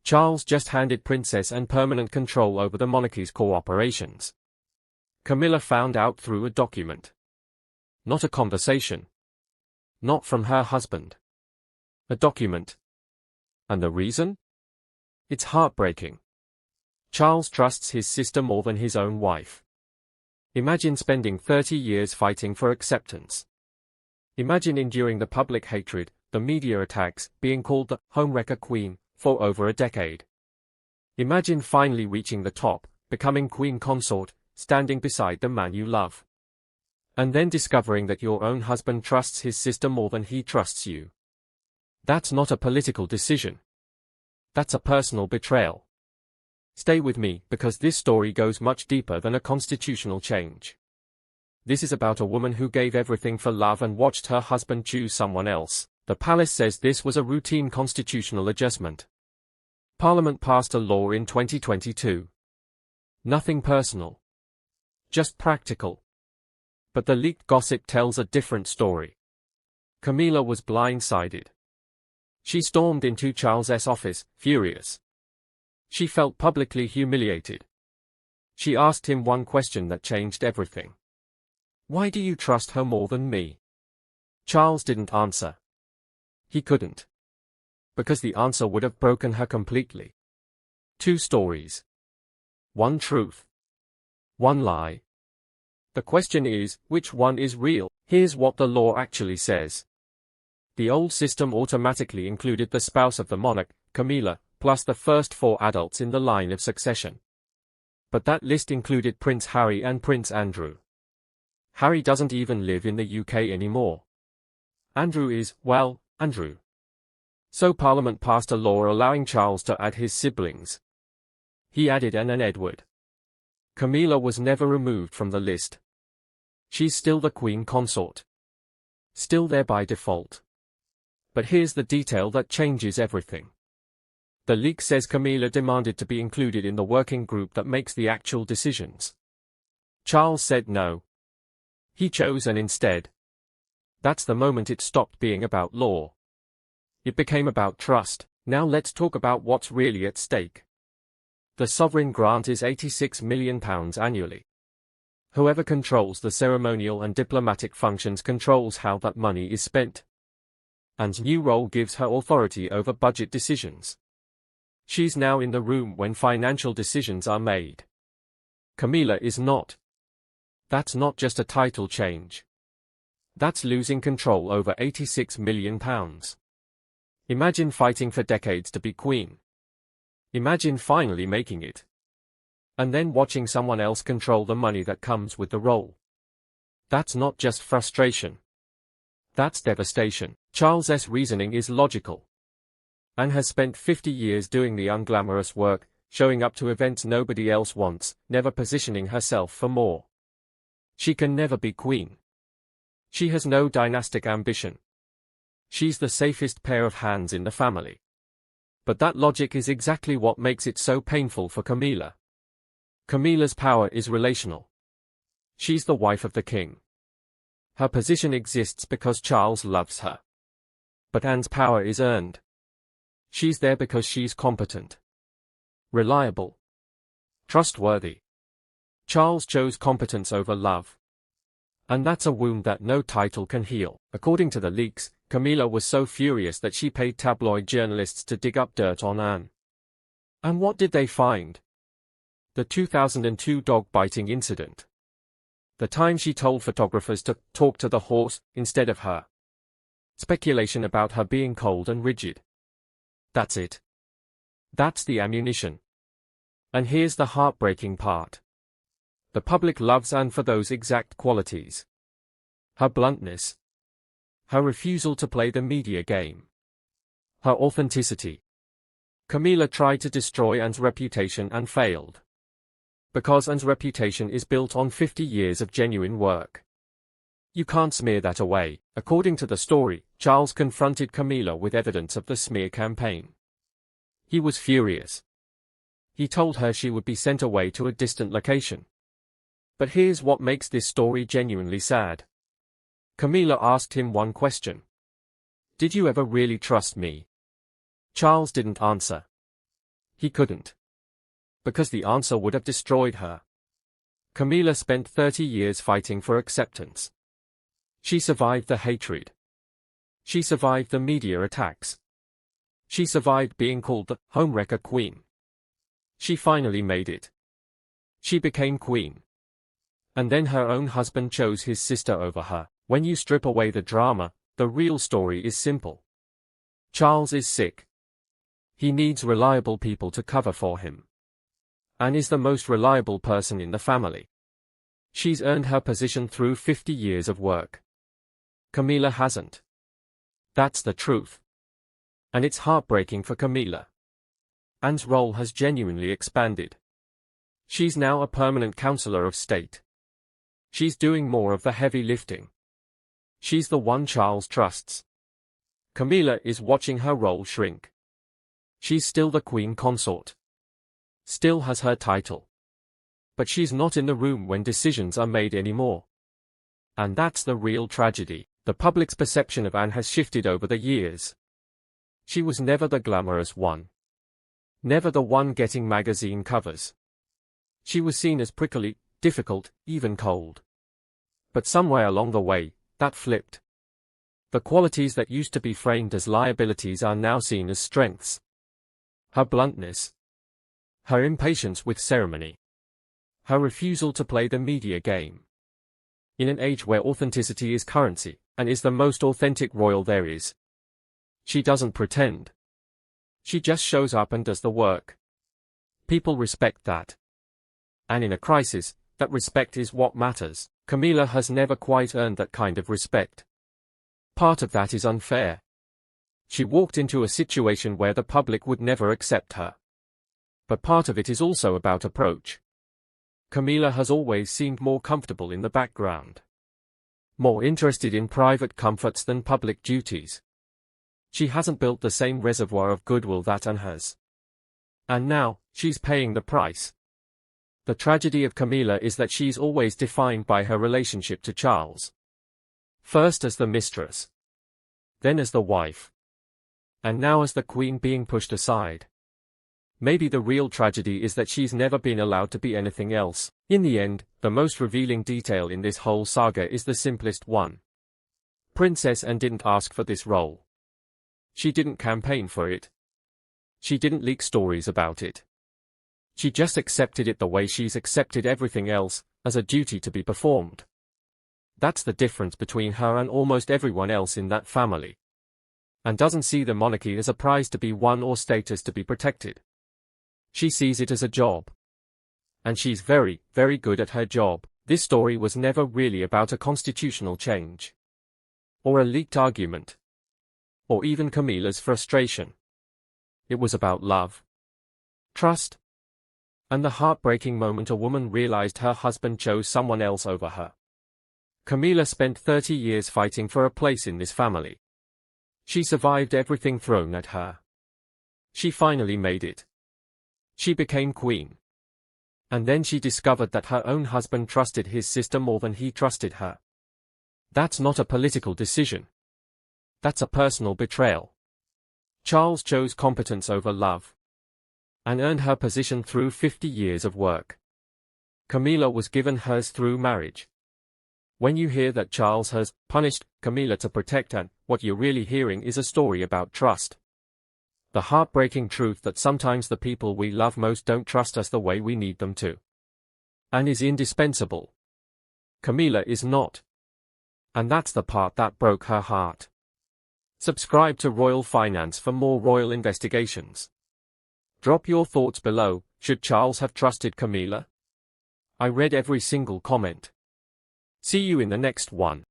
Charles just handed Princess Anne permanent control over the monarchy's core operations. Camilla found out through a document. Not a conversation. Not from her husband. A document. And the reason? It's heartbreaking. Charles trusts his sister more than his own wife. Imagine spending 30 years fighting for acceptance. Imagine enduring the public hatred, the media attacks, being called the homewrecker queen for over a decade. Imagine finally reaching the top, becoming queen consort, standing beside the man you love. And then discovering that your own husband trusts his sister more than he trusts you. That's not a political decision. That's a personal betrayal. Stay with me, because this story goes much deeper than a constitutional change. This is about a woman who gave everything for love and watched her husband choose someone else. The palace says this was a routine constitutional adjustment. Parliament passed a law in 2022. Nothing personal. Just practical. But the leaked gossip tells a different story. Camilla was blindsided. She stormed into Charles's office, furious. She felt publicly humiliated. She asked him one question that changed everything. Why do you trust her more than me? Charles didn't answer. He couldn't. Because the answer would have broken her completely. 2 stories. 1 truth. 1 lie. The question is, which one is real? Here's what the law actually says. The old system automatically included the spouse of the monarch, Camilla, plus the first 4 adults in the line of succession. But that list included Prince Harry and Prince Andrew. Harry doesn't even live in the UK anymore. Andrew is, well, Andrew. So Parliament passed a law allowing Charles to add his siblings. He added Anne and Edward. Camilla was never removed from the list. She's still the queen consort. Still there by default. But here's the detail that changes everything. The leak says Camilla demanded to be included in the working group that makes the actual decisions. Charles said no. He chose Anne instead. That's the moment it stopped being about law. It became about trust. Now let's talk about what's really at stake. The sovereign grant is £86 million annually. Whoever controls the ceremonial and diplomatic functions controls how that money is spent. Anne's new role gives her authority over budget decisions. She's now in the room when financial decisions are made. Camilla is not. That's not just a title change. That's losing control over £86 million. Imagine fighting for decades to be queen. Imagine finally making it. And then watching someone else control the money that comes with the role. That's not just frustration. That's devastation. Charles's reasoning is logical. Anne has spent 50 years doing the unglamorous work, showing up to events nobody else wants, never positioning herself for more. She can never be queen. She has no dynastic ambition. She's the safest pair of hands in the family. But that logic is exactly what makes it so painful for Camilla. Camilla's power is relational. She's the wife of the king. Her position exists because Charles loves her. But Anne's power is earned. She's there because she's competent. Reliable. Trustworthy. Charles chose competence over love. And that's a wound that no title can heal. According to the leaks, Camilla was so furious that she paid tabloid journalists to dig up dirt on Anne. And what did they find? The 2002 dog-biting incident. The time she told photographers to talk to the horse instead of her. Speculation about her being cold and rigid. That's it. That's the ammunition. And here's the heartbreaking part. The public loves Anne for those exact qualities. Her bluntness. Her refusal to play the media game. Her authenticity. Camilla tried to destroy Anne's reputation and failed. Because Anne's reputation is built on 50 years of genuine work. You can't smear that away. According to the story, Charles confronted Camilla with evidence of the smear campaign. He was furious. He told her she would be sent away to a distant location. But here's what makes this story genuinely sad. Camilla asked him one question. Did you ever really trust me? Charles didn't answer. He couldn't. Because the answer would have destroyed her. Camilla spent 30 years fighting for acceptance. She survived the hatred. She survived the media attacks. She survived being called the homewrecker queen. She finally made it. She became queen. And then her own husband chose his sister over her. When you strip away the drama, the real story is simple. Charles is sick. He needs reliable people to cover for him. Anne is the most reliable person in the family. She's earned her position through 50 years of work. Camilla hasn't. That's the truth. And it's heartbreaking for Camilla. Anne's role has genuinely expanded. She's now a permanent counselor of state. She's doing more of the heavy lifting. She's the one Charles trusts. Camilla is watching her role shrink. She's still the queen consort. Still has her title. But she's not in the room when decisions are made anymore. And that's the real tragedy. The public's perception of Anne has shifted over the years. She was never the glamorous one. Never the one getting magazine covers. She was seen as prickly, difficult, even cold. But somewhere along the way, that flipped. The qualities that used to be framed as liabilities are now seen as strengths. Her bluntness. Her impatience with ceremony. Her refusal to play the media game. In an age where authenticity is currency, and is the most authentic royal there is. She doesn't pretend. She just shows up and does the work. People respect that. And in a crisis, that respect is what matters. Camilla has never quite earned that kind of respect. Part of that is unfair. She walked into a situation where the public would never accept her. But part of it is also about approach. Camilla has always seemed more comfortable in the background. More interested in private comforts than public duties. She hasn't built the same reservoir of goodwill that Anne has. And now, she's paying the price. The tragedy of Camilla is that she's always defined by her relationship to Charles. First as the mistress. Then as the wife. And now as the queen being pushed aside. Maybe the real tragedy is that she's never been allowed to be anything else. In the end, the most revealing detail in this whole saga is the simplest one. Princess Anne didn't ask for this role. She didn't campaign for it. She didn't leak stories about it. She just accepted it the way she's accepted everything else, as a duty to be performed. That's the difference between her and almost everyone else in that family. And doesn't see the monarchy as a prize to be won or status to be protected. She sees it as a job. And she's very, very good at her job. This story was never really about a constitutional change. Or a leaked argument. Or even Camilla's frustration. It was about love. Trust. And the heartbreaking moment a woman realized her husband chose someone else over her. Camilla spent 30 years fighting for a place in this family. She survived everything thrown at her. She finally made it. She became queen. And then she discovered that her own husband trusted his sister more than he trusted her. That's not a political decision. That's a personal betrayal. Charles chose competence over love. And earned her position through 50 years of work. Camilla was given hers through marriage. When you hear that Charles has punished Camilla to protect Anne, what you're really hearing is a story about trust. The heartbreaking truth that sometimes the people we love most don't trust us the way we need them to. Anne is indispensable. Camilla is not. And that's the part that broke her heart. Subscribe to Royal Finance for more royal investigations. Drop your thoughts below. Should Charles have trusted Camilla? I read every single comment. See you in the next one.